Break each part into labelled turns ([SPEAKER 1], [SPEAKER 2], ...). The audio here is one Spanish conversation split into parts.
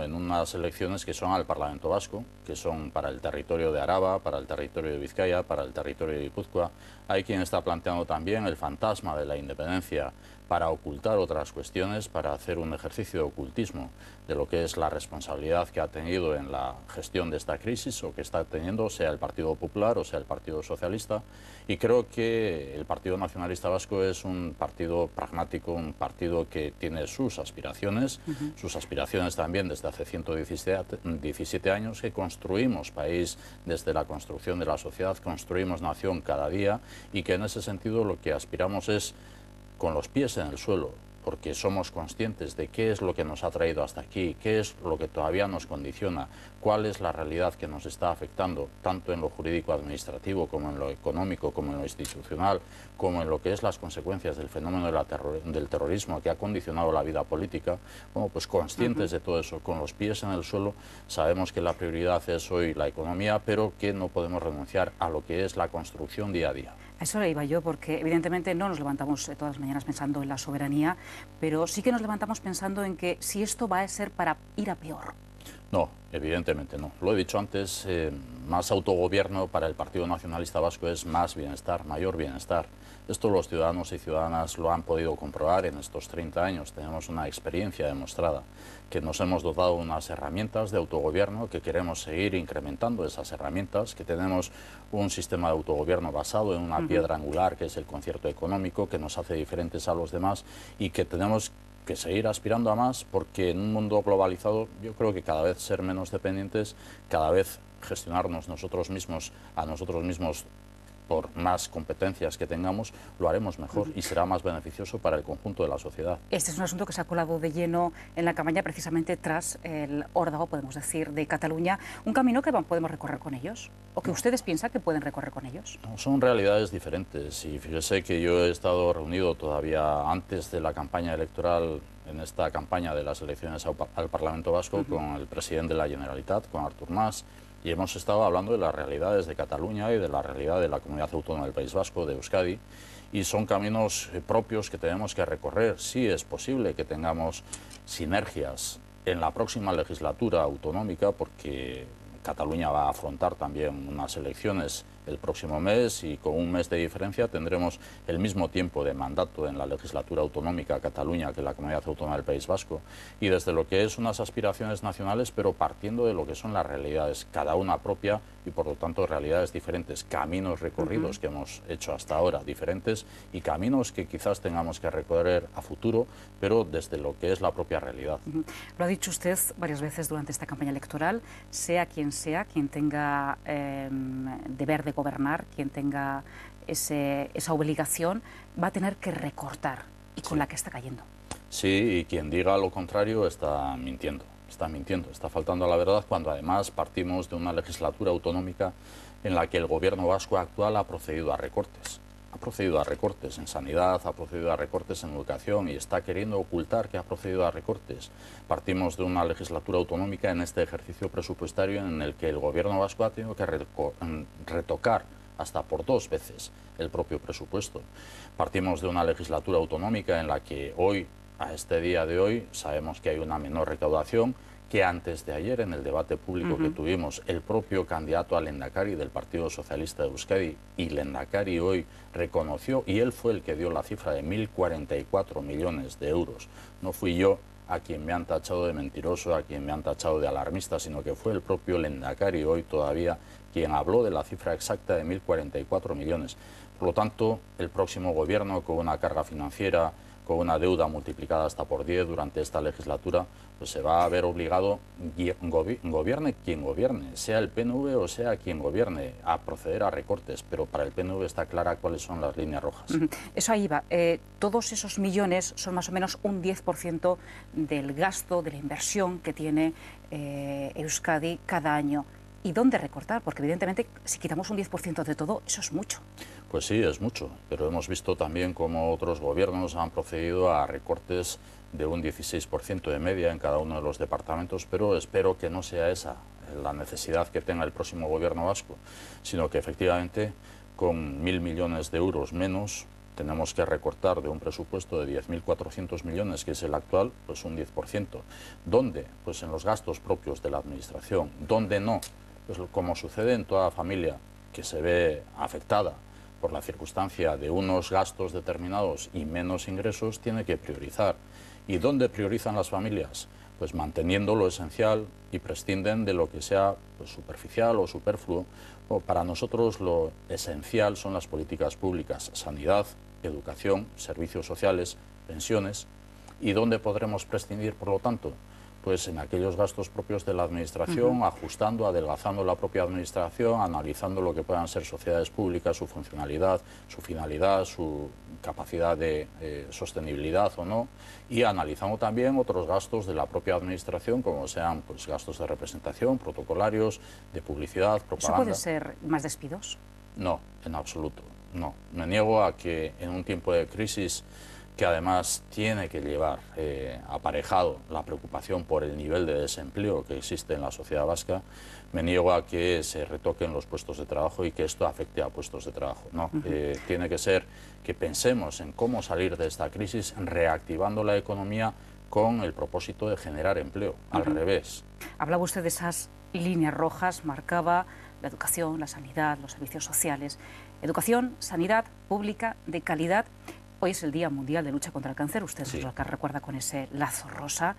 [SPEAKER 1] en unas elecciones que son al Parlamento Vasco, que son para el territorio de Araba, para el territorio de Vizcaya, para el territorio de Guipúzcoa. Hay quien está planteando también el fantasma de la independencia para ocultar otras cuestiones, para hacer un ejercicio de ocultismo de lo que es la responsabilidad que ha tenido en la gestión de esta crisis o que está teniendo, sea el Partido Popular o sea el Partido Socialista. Y creo que el Partido Nacionalista Vasco es un partido pragmático, un partido que tiene sus aspiraciones también desde hace 117 años, que construimos país desde la construcción de la sociedad, construimos nación cada día y que en ese sentido lo que aspiramos es con los pies en el suelo, porque somos conscientes de qué es lo que nos ha traído hasta aquí, qué es lo que todavía nos condiciona, cuál es la realidad que nos está afectando, tanto en lo jurídico-administrativo como en lo económico, como en lo institucional, como en lo que es las consecuencias del fenómeno del terrorismo que ha condicionado la vida política. Bueno, pues conscientes de todo eso, con los pies en el suelo, sabemos que la prioridad es hoy la economía, pero que no podemos renunciar a lo que es la construcción día a día.
[SPEAKER 2] A eso le iba yo, porque evidentemente no nos levantamos todas las mañanas pensando en la soberanía, pero sí que nos levantamos pensando en que si esto va a ser para ir a peor.
[SPEAKER 1] No, evidentemente no. Lo he dicho antes, más autogobierno para el Partido Nacionalista Vasco es más bienestar, mayor bienestar. Esto los ciudadanos y ciudadanas lo han podido comprobar en estos 30 años. Tenemos una experiencia demostrada que nos hemos dotado unas herramientas de autogobierno, que queremos seguir incrementando esas herramientas, que tenemos un sistema de autogobierno basado en una piedra angular que es el concierto económico, que nos hace diferentes a los demás y que tenemos que seguir aspirando a más, porque en un mundo globalizado yo creo que cada vez ser menos dependientes, cada vez gestionarnos nosotros mismos a nosotros mismos por más competencias que tengamos, lo haremos mejor y será más beneficioso para el conjunto de la sociedad.
[SPEAKER 2] Este es un asunto que se ha colado de lleno en la campaña precisamente tras el órdago, podemos decir, de Cataluña. ¿Un camino que podemos recorrer con ellos? ¿O que ustedes piensan que pueden recorrer con ellos?
[SPEAKER 1] No, son realidades diferentes y fíjese que yo he estado reunido todavía antes de la campaña electoral, en esta campaña de las elecciones al Parlamento Vasco, con el presidente de la Generalitat, con Artur Mas, y hemos estado hablando de las realidades de Cataluña y de la realidad de la comunidad autónoma del País Vasco, de Euskadi, y son caminos propios que tenemos que recorrer. Sí es posible que tengamos sinergias en la próxima legislatura autonómica, porque Cataluña va a afrontar también unas elecciones el próximo mes y con un mes de diferencia tendremos el mismo tiempo de mandato en la legislatura autonómica Cataluña que la comunidad autónoma del País Vasco, y desde lo que es unas aspiraciones nacionales, pero partiendo de lo que son las realidades, cada una propia y por lo tanto realidades diferentes, caminos recorridos que hemos hecho hasta ahora diferentes y caminos que quizás tengamos que recorrer a futuro, pero desde lo que es la propia realidad.
[SPEAKER 2] Lo ha dicho usted varias veces durante esta campaña electoral, sea, quien tenga deber de gobernar, quien tenga esa obligación, va a tener que recortar, y con la que está cayendo.
[SPEAKER 1] Sí, y quien diga lo contrario está mintiendo, está faltando a la verdad, cuando además partimos de una legislatura autonómica en la que el gobierno vasco actual ha procedido a recortes. Ha procedido a recortes en sanidad, ha procedido a recortes en educación y está queriendo ocultar que ha procedido a recortes. Partimos de una legislatura autonómica en este ejercicio presupuestario en el que el gobierno vasco ha tenido que retocar hasta por 2 veces el propio presupuesto. Partimos de una legislatura autonómica en la que hoy, a este día de hoy, sabemos que hay una menor recaudación, que antes de ayer, en el debate público que tuvimos, el propio candidato al Lehendakari del Partido Socialista de Euskadi, y Lehendakari hoy reconoció, y él fue el que dio la cifra de 1.044 millones de euros. No fui yo a quien me han tachado de mentiroso, a quien me han tachado de alarmista, sino que fue el propio Lehendakari hoy todavía quien habló de la cifra exacta de 1.044 millones. Por lo tanto, el próximo gobierno, con una carga financiera, con una deuda multiplicada hasta por 10 durante esta legislatura, pues se va a ver obligado, gobierne quien gobierne, sea el PNV o sea quien gobierne, a proceder a recortes, pero para el PNV está clara cuáles son las líneas rojas.
[SPEAKER 2] Eso ahí va. Todos esos millones son más o menos un 10% del gasto, de la inversión que tiene Euskadi cada año. ¿Y dónde recortar? Porque evidentemente si quitamos un 10% de todo, eso es mucho.
[SPEAKER 1] Pues sí, es mucho, pero hemos visto también cómo otros gobiernos han procedido a recortes de un 16% de media en cada uno de los departamentos, pero espero que no sea esa la necesidad que tenga el próximo gobierno vasco, sino que efectivamente con 1.000 millones de euros menos tenemos que recortar de un presupuesto de 10.400 millones, que es el actual, pues un 10%. ¿Dónde? Pues en los gastos propios de la Administración. ¿Dónde no? Pues como sucede en toda familia que se ve afectada por la circunstancia de unos gastos determinados y menos ingresos, tiene que priorizar. ¿Y dónde priorizan las familias? Pues manteniendo lo esencial y prescinden de lo que sea pues, superficial o superfluo. Para nosotros lo esencial son las políticas públicas, sanidad, educación, servicios sociales, pensiones. ¿Y dónde podremos prescindir, por lo tanto? Pues en aquellos gastos propios de la Administración, ajustando, adelgazando la propia Administración, analizando lo que puedan ser sociedades públicas, su funcionalidad, su finalidad, su capacidad de sostenibilidad o no, y analizando también otros gastos de la propia Administración, como sean pues, gastos de representación, protocolarios, de publicidad, propaganda.
[SPEAKER 2] ¿Eso puede ser más despidos?
[SPEAKER 1] No, en absoluto, no. Me niego a que en un tiempo de crisis, que además tiene que llevar aparejado la preocupación por el nivel de desempleo que existe en la sociedad vasca, me niego a que se retoquen los puestos de trabajo y que esto afecte a puestos de trabajo. No, tiene que ser que pensemos en cómo salir de esta crisis reactivando la economía con el propósito de generar empleo, al revés.
[SPEAKER 2] Hablaba usted de esas líneas rojas, marcaba la educación, la sanidad, los servicios sociales. Educación, sanidad pública, de calidad. Hoy es el Día Mundial de Lucha contra el Cáncer, usted sí. Lo que recuerda con ese lazo rosa.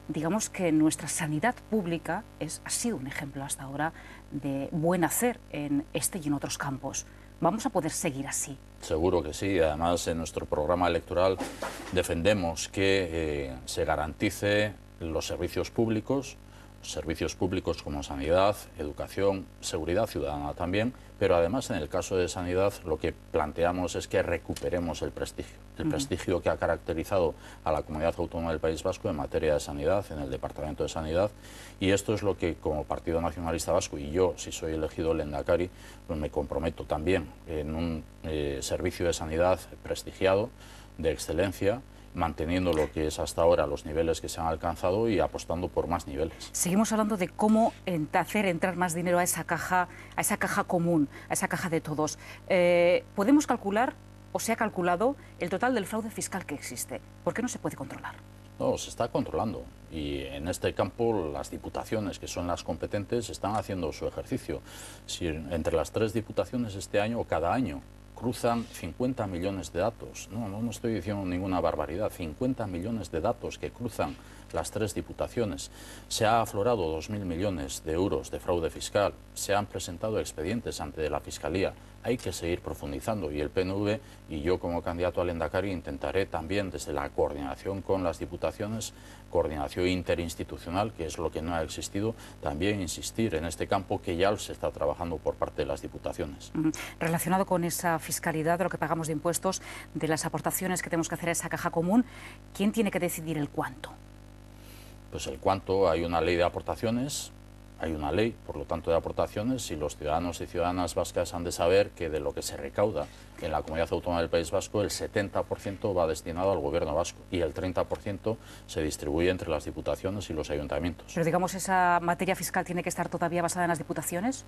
[SPEAKER 2] Digamos que nuestra sanidad pública ha sido un ejemplo hasta ahora de buen hacer en este y en otros campos. ¿Vamos a poder seguir así?
[SPEAKER 1] Seguro que sí. Además, en nuestro programa electoral defendemos que se garantice los servicios públicos como sanidad, educación, seguridad ciudadana también, pero además en el caso de sanidad lo que planteamos es que recuperemos el prestigio que ha caracterizado a la Comunidad Autónoma del País Vasco en materia de sanidad, en el Departamento de Sanidad, y esto es lo que como Partido Nacionalista Vasco, y yo, si soy elegido lehendakari, pues me comprometo también en un servicio de sanidad prestigiado, de excelencia, manteniendo lo que es hasta ahora los niveles que se han alcanzado y apostando por más niveles.
[SPEAKER 2] Seguimos hablando de cómo hacer entrar más dinero a esa caja común, a esa caja de todos. ¿Podemos calcular o se ha calculado el total del fraude fiscal que existe? ¿Por qué no se puede controlar?
[SPEAKER 1] No, se está controlando y en este campo las diputaciones, que son las competentes, están haciendo su ejercicio. Si entre las 3 diputaciones este año o cada año cruzan 50 millones de datos. No estoy diciendo ninguna barbaridad. 50 millones de datos que cruzan las 3 diputaciones. Se ha aflorado 2.000 millones de euros de fraude fiscal. Se han presentado expedientes ante la Fiscalía. Hay que seguir profundizando y el PNV y yo como candidato al lehendakari intentaré también desde la coordinación con las diputaciones, coordinación interinstitucional, que es lo que no ha existido, también insistir en este campo que ya se está trabajando por parte de las diputaciones.
[SPEAKER 2] Relacionado con esa fiscalidad, de lo que pagamos de impuestos, de las aportaciones que tenemos que hacer a esa caja común, ¿quién tiene que decidir el cuánto?
[SPEAKER 1] Pues el cuánto, hay una ley de aportaciones. Hay una ley, por lo tanto, de aportaciones y los ciudadanos y ciudadanas vascas han de saber que de lo que se recauda en la Comunidad Autónoma del País Vasco, el 70% va destinado al Gobierno vasco y el 30% se distribuye entre las diputaciones y los ayuntamientos.
[SPEAKER 2] Pero digamos, ¿esa materia fiscal tiene que estar todavía basada en las diputaciones?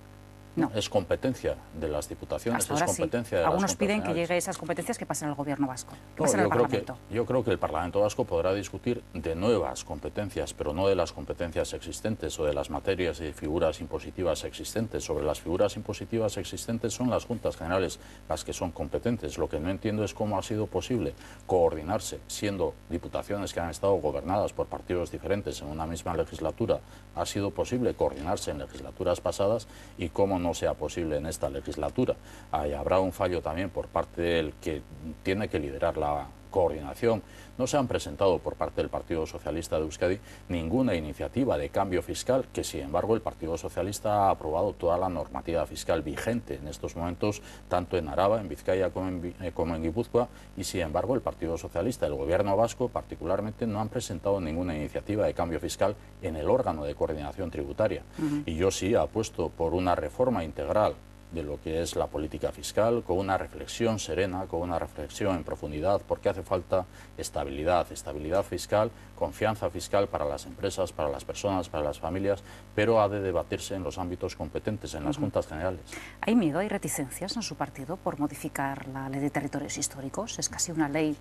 [SPEAKER 2] No.
[SPEAKER 1] Es competencia de las diputaciones,
[SPEAKER 2] hasta ahora
[SPEAKER 1] es competencia
[SPEAKER 2] sí.
[SPEAKER 1] de
[SPEAKER 2] Algunos
[SPEAKER 1] las
[SPEAKER 2] piden que llegue esas competencias que pasen al Gobierno vasco, que
[SPEAKER 1] no,
[SPEAKER 2] pasen al Parlamento.
[SPEAKER 1] Yo creo que el Parlamento vasco podrá discutir de nuevas competencias, pero no de las competencias existentes o de las materias y figuras impositivas existentes. Sobre las figuras impositivas existentes son las Juntas Generales las que son competentes. Lo que no entiendo es cómo ha sido posible coordinarse, siendo diputaciones que han estado gobernadas por partidos diferentes en una misma legislatura, ha sido posible coordinarse en legislaturas pasadas y cómo no sea posible en esta legislatura. Habrá un fallo también por parte del que tiene que liderar la coordinación. No se han presentado por parte del Partido Socialista de Euskadi ninguna iniciativa de cambio fiscal, que sin embargo el Partido Socialista ha aprobado toda la normativa fiscal vigente en estos momentos, tanto en Araba, en Vizcaya como en Guipúzcoa, y sin embargo el Partido Socialista, el Gobierno vasco particularmente, no han presentado ninguna iniciativa de cambio fiscal en el órgano de coordinación tributaria. Y yo sí apuesto por una reforma integral de lo que es la política fiscal, con una reflexión serena, con una reflexión en profundidad, porque hace falta estabilidad, estabilidad fiscal, confianza fiscal para las empresas, para las personas, para las familias, pero ha de debatirse en los ámbitos competentes, en las juntas generales.
[SPEAKER 2] ¿Hay miedo, hay reticencias en su partido por modificar la ley de territorios históricos? ¿Es casi una ley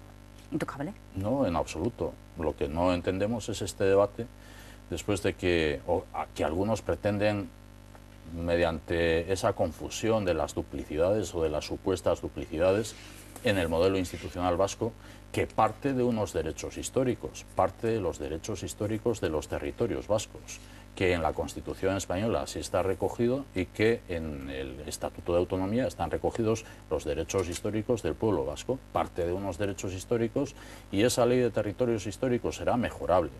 [SPEAKER 2] intocable?
[SPEAKER 1] No, en absoluto. Lo que no entendemos es este debate después de que algunos pretenden, mediante esa confusión de las duplicidades o de las supuestas duplicidades en el modelo institucional vasco, que parte de unos derechos históricos, parte de los derechos históricos de los territorios vascos, que en la Constitución española sí está recogido y que en el Estatuto de Autonomía están recogidos los derechos históricos del pueblo vasco, parte de unos derechos históricos, y esa ley de territorios históricos será mejorable,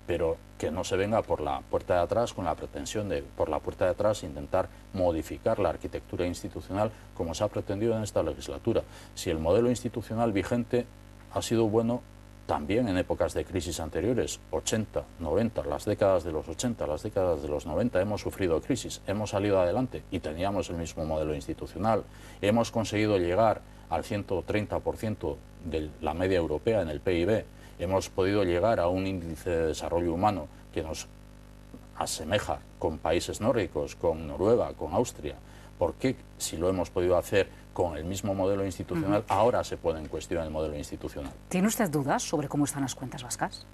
[SPEAKER 1] pero que no se venga por la puerta de atrás con la pretensión de, por la puerta de atrás, intentar modificar la arquitectura institucional como se ha pretendido en esta legislatura. Si el modelo institucional vigente ha sido bueno también en épocas de crisis anteriores, 80, 90, las décadas de los 80, las décadas de los 90, hemos sufrido crisis, hemos salido adelante y teníamos el mismo modelo institucional. Hemos conseguido llegar al 130% de la media europea en el PIB. Hemos podido llegar a un índice de desarrollo humano que nos asemeja con países nórdicos, con Noruega, con Austria. ¿Por qué, si lo hemos podido hacer con el mismo modelo institucional, ahora se pone en cuestión el modelo institucional?
[SPEAKER 2] ¿Tiene usted dudas sobre cómo están las cuentas vascas?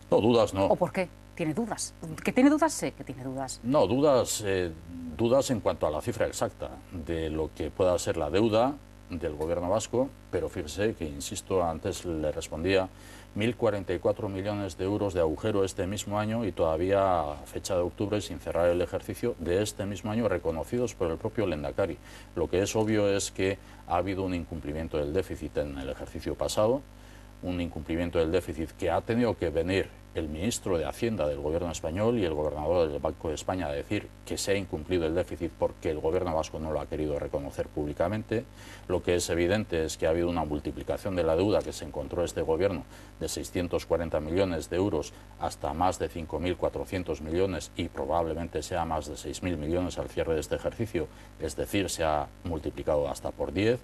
[SPEAKER 1] No, dudas no.
[SPEAKER 2] ¿O por qué? ¿Tiene dudas? ¿Que tiene dudas? Sé que tiene dudas.
[SPEAKER 1] No, dudas en cuanto a la cifra exacta de lo que pueda ser la deuda del gobierno vasco, pero fíjese que, insisto, antes le respondía, 1.044 millones de euros de agujero este mismo año y todavía a fecha de octubre, sin cerrar el ejercicio de este mismo año, reconocidos por el propio Lehendakari. Lo que es obvio es que ha habido un incumplimiento del déficit en el ejercicio pasado, un incumplimiento del déficit que ha tenido que venir el ministro de Hacienda del gobierno español y el gobernador del Banco de España a decir que se ha incumplido el déficit porque el gobierno vasco no lo ha querido reconocer públicamente. Lo que es evidente es que ha habido una multiplicación de la deuda que se encontró este gobierno de 640 millones de euros hasta más de 5.400 millones y probablemente sea más de 6.000 millones al cierre de este ejercicio, es decir, se ha multiplicado hasta por 10.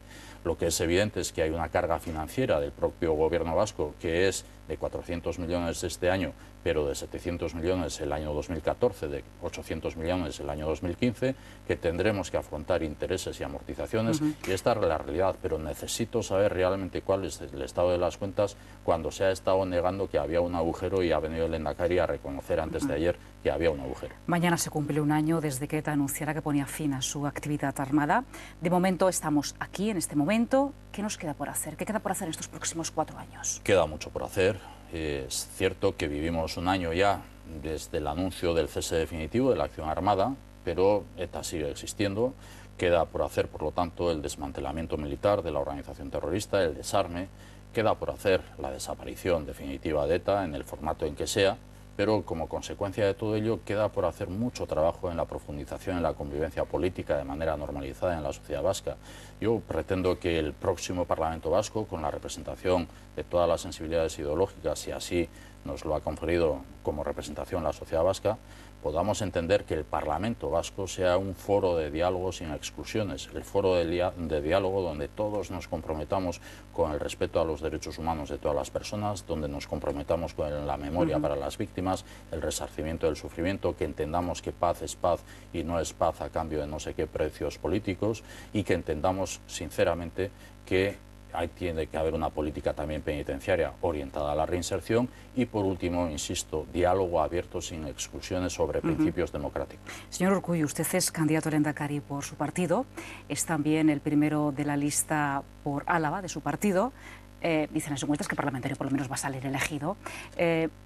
[SPEAKER 1] Lo que es evidente es que hay una carga financiera del propio gobierno vasco que es de 400 millones este año, pero de 700 millones el año 2014, de 800 millones el año 2015, que tendremos que afrontar intereses y amortizaciones, y esta es la realidad, pero necesito saber realmente cuál es el estado de las cuentas cuando se ha estado negando que había un agujero y ha venido el Endacari a reconocer antes de ayer que había un agujero.
[SPEAKER 2] Mañana se cumple un año desde que ETA anunciara que ponía fin a su actividad armada. De momento estamos aquí, en este momento. ¿Qué nos queda por hacer? ¿Qué queda por hacer en estos próximos 4 años?
[SPEAKER 1] Queda mucho por hacer. Es cierto que vivimos un año ya desde el anuncio del cese definitivo de la acción armada, pero ETA sigue existiendo. Queda por hacer, por lo tanto, el desmantelamiento militar de la organización terrorista, el desarme. Queda por hacer la desaparición definitiva de ETA en el formato en que sea, pero como consecuencia de todo ello queda por hacer mucho trabajo en la profundización en la convivencia política de manera normalizada en la sociedad vasca. Yo pretendo que el próximo Parlamento vasco, con la representación de todas las sensibilidades ideológicas, y así nos lo ha conferido como representación la sociedad vasca, podamos entender que el Parlamento vasco sea un foro de diálogo sin exclusiones, el foro de diálogo donde todos nos comprometamos con el respeto a los derechos humanos de todas las personas, donde nos comprometamos con la memoria para las víctimas, el resarcimiento del sufrimiento, que entendamos que paz es paz y no es paz a cambio de no sé qué precios políticos, y que entendamos sinceramente que tiene que haber una política también penitenciaria orientada a la reinserción y, por último, insisto, diálogo abierto sin exclusiones sobre principios democráticos.
[SPEAKER 2] Señor Urkullu, usted es candidato al Endacari por su partido, es también el primero de la lista por Álava de su partido. Dicen las encuestas que el parlamentario por lo menos va a salir elegido.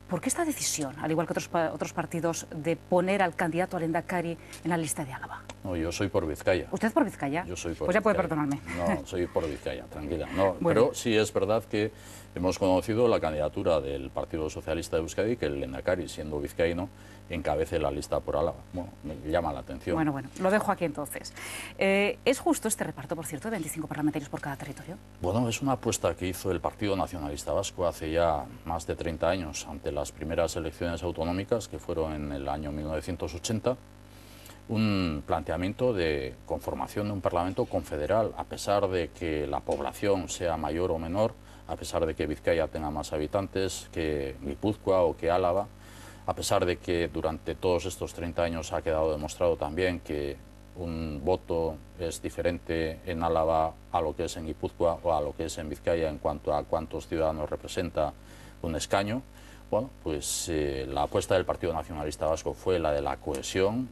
[SPEAKER 2] ¿Por qué esta decisión, al igual que otros partidos, de poner al candidato al Endacari en la lista de Álava?
[SPEAKER 1] No, yo soy por Vizcaya.
[SPEAKER 2] ¿Usted es por Vizcaya?
[SPEAKER 1] Yo soy por
[SPEAKER 2] Pues ya
[SPEAKER 1] Vizcaya.
[SPEAKER 2] puede perdonarme.
[SPEAKER 1] No, soy por Vizcaya, tranquila. No,
[SPEAKER 2] bueno.
[SPEAKER 1] Pero sí es verdad que hemos conocido la candidatura del Partido Socialista de Euskadi, que el Endacari, siendo vizcaíno, encabece la lista por Álava. Bueno, me llama la atención.
[SPEAKER 2] Bueno, lo dejo aquí entonces. ¿Es justo este reparto, por cierto, de 25 parlamentarios por cada territorio?
[SPEAKER 1] Bueno, es una apuesta que hizo el Partido Nacionalista Vasco hace ya más de 30 años, ante las primeras elecciones autonómicas, que fueron en el año 1980. un planteamiento de conformación de un Parlamento confederal, a pesar de que la población sea mayor o menor, a pesar de que Vizcaya tenga más habitantes que Guipúzcoa o que Álava, a pesar de que durante todos estos 30 años ha quedado demostrado también que un voto es diferente en Álava a lo que es en Guipúzcoa o a lo que es en Vizcaya en cuanto a cuántos ciudadanos representa un escaño. Bueno, pues la apuesta del Partido Nacionalista Vasco fue la de la cohesión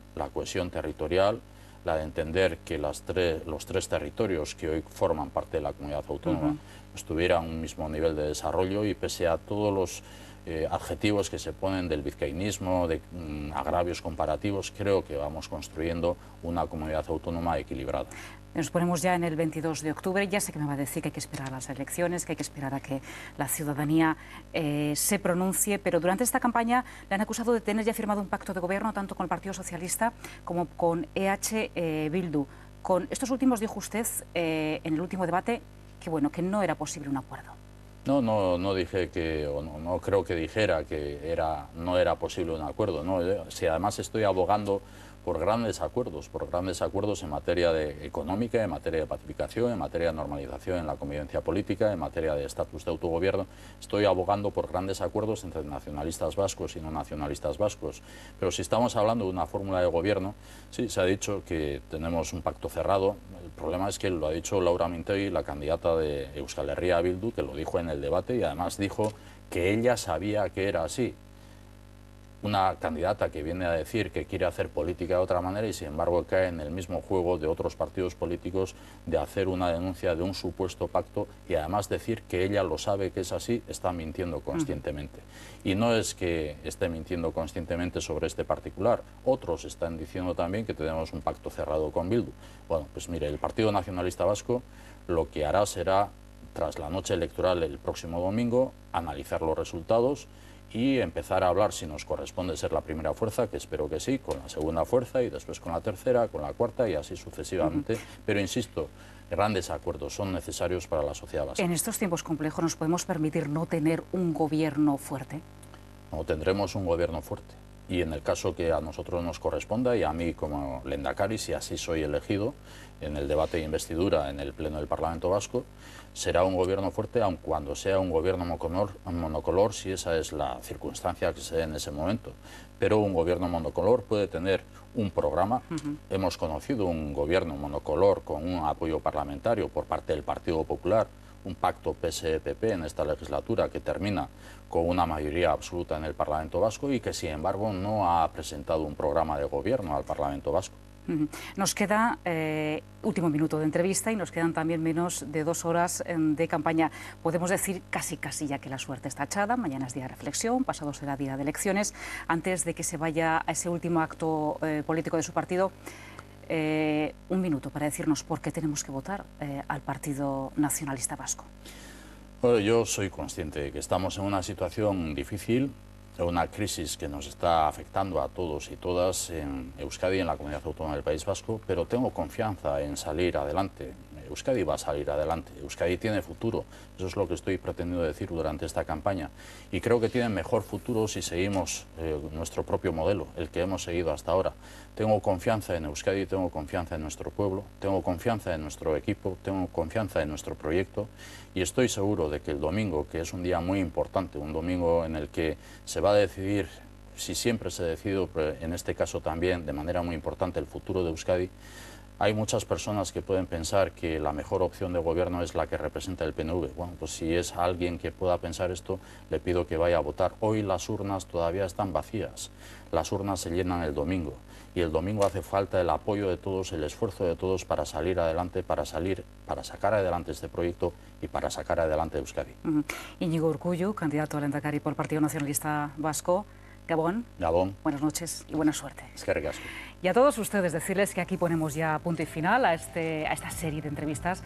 [SPEAKER 1] territorial, la de entender que los tres territorios que hoy forman parte de la comunidad autónoma tuvieran un mismo nivel de desarrollo y pese a todos los adjetivos que se ponen del vizcaínismo, de agravios comparativos, creo que vamos construyendo una comunidad autónoma equilibrada.
[SPEAKER 2] Nos ponemos ya en el 22 de octubre, ya sé que me va a decir que hay que esperar a las elecciones, que hay que esperar a que la ciudadanía se pronuncie, pero durante esta campaña le han acusado de tener ya firmado un pacto de gobierno tanto con el Partido Socialista como con EH Bildu. Con estos últimos dijo usted en el último debate que, bueno, que no era posible un acuerdo.
[SPEAKER 1] No dije que, o no creo que dijera que no era posible un acuerdo, ¿no? Si además estoy abogando por grandes acuerdos en materia económica, en materia de pacificación, en materia de normalización en la convivencia política, en materia de estatus de autogobierno. Estoy abogando por grandes acuerdos entre nacionalistas vascos y no nacionalistas vascos. Pero si estamos hablando de una fórmula de gobierno, sí, se ha dicho que tenemos un pacto cerrado. El problema es que lo ha dicho Laura Mintegi, la candidata de Euskal Herria Bildu, que lo dijo en el debate y además dijo que ella sabía que era así. Una candidata que viene a decir que quiere hacer política de otra manera y sin embargo cae en el mismo juego de otros partidos políticos de hacer una denuncia de un supuesto pacto y además decir que ella lo sabe que es así, está mintiendo conscientemente. Y no es que esté mintiendo conscientemente sobre este particular, otros están diciendo también que tenemos un pacto cerrado con Bildu. Bueno, pues mire, el Partido Nacionalista Vasco lo que hará será, tras la noche electoral el próximo domingo, analizar los resultados y empezar a hablar si nos corresponde ser la primera fuerza, que espero que sí, con la segunda fuerza y después con la tercera, con la cuarta y así sucesivamente. Pero insisto, grandes acuerdos son necesarios para la sociedad vasca.
[SPEAKER 2] ¿En estos tiempos complejos nos podemos permitir no tener un gobierno fuerte?
[SPEAKER 1] No, tendremos un gobierno fuerte. Y en el caso que a nosotros nos corresponda y a mí como lehendakari, si así soy elegido en el debate de investidura en el Pleno del Parlamento Vasco, será un gobierno fuerte, aun cuando sea un gobierno monocolor, si esa es la circunstancia que se dé en ese momento. Pero un gobierno monocolor puede tener un programa. Hemos conocido un gobierno monocolor con un apoyo parlamentario por parte del Partido Popular, un pacto PSE-PP en esta legislatura que termina con una mayoría absoluta en el Parlamento Vasco y que, sin embargo, no ha presentado un programa de gobierno al Parlamento Vasco.
[SPEAKER 2] Nos queda último minuto de entrevista y nos quedan también menos de 2 horas de campaña. Podemos decir casi ya que la suerte está echada. Mañana es día de reflexión, pasado será día de elecciones. Antes de que se vaya a ese último acto político de su partido, un minuto para decirnos por qué tenemos que votar al Partido Nacionalista Vasco.
[SPEAKER 1] Bueno, yo soy consciente de que estamos en una situación difícil, una crisis que nos está afectando a todos y todas en Euskadi y en la comunidad autónoma del País Vasco, pero tengo confianza en salir adelante. Euskadi va a salir adelante, Euskadi tiene futuro, eso es lo que estoy pretendiendo decir durante esta campaña y creo que tiene mejor futuro si seguimos nuestro propio modelo, el que hemos seguido hasta ahora. Tengo confianza en Euskadi, tengo confianza en nuestro pueblo, tengo confianza en nuestro equipo, tengo confianza en nuestro proyecto y estoy seguro de que el domingo, que es un día muy importante, un domingo en el que se va a decidir, si siempre se decide, pero en este caso también de manera muy importante, el futuro de Euskadi. Hay muchas personas que pueden pensar que la mejor opción de gobierno es la que representa el PNV. Bueno, pues si es alguien que pueda pensar esto, le pido que vaya a votar. Hoy las urnas todavía están vacías. Las urnas se llenan el domingo. Y el domingo hace falta el apoyo de todos, el esfuerzo de todos para salir adelante, para sacar adelante este proyecto y para sacar adelante Euskadi.
[SPEAKER 2] Íñigo Urkullu, candidato a lehendakari por el Partido Nacionalista Vasco. Gabón.
[SPEAKER 1] Gabón.
[SPEAKER 2] Buenas noches y buena suerte.
[SPEAKER 1] Eskerrik asko.
[SPEAKER 2] Y a todos ustedes decirles que aquí ponemos ya punto y final a esta serie de entrevistas.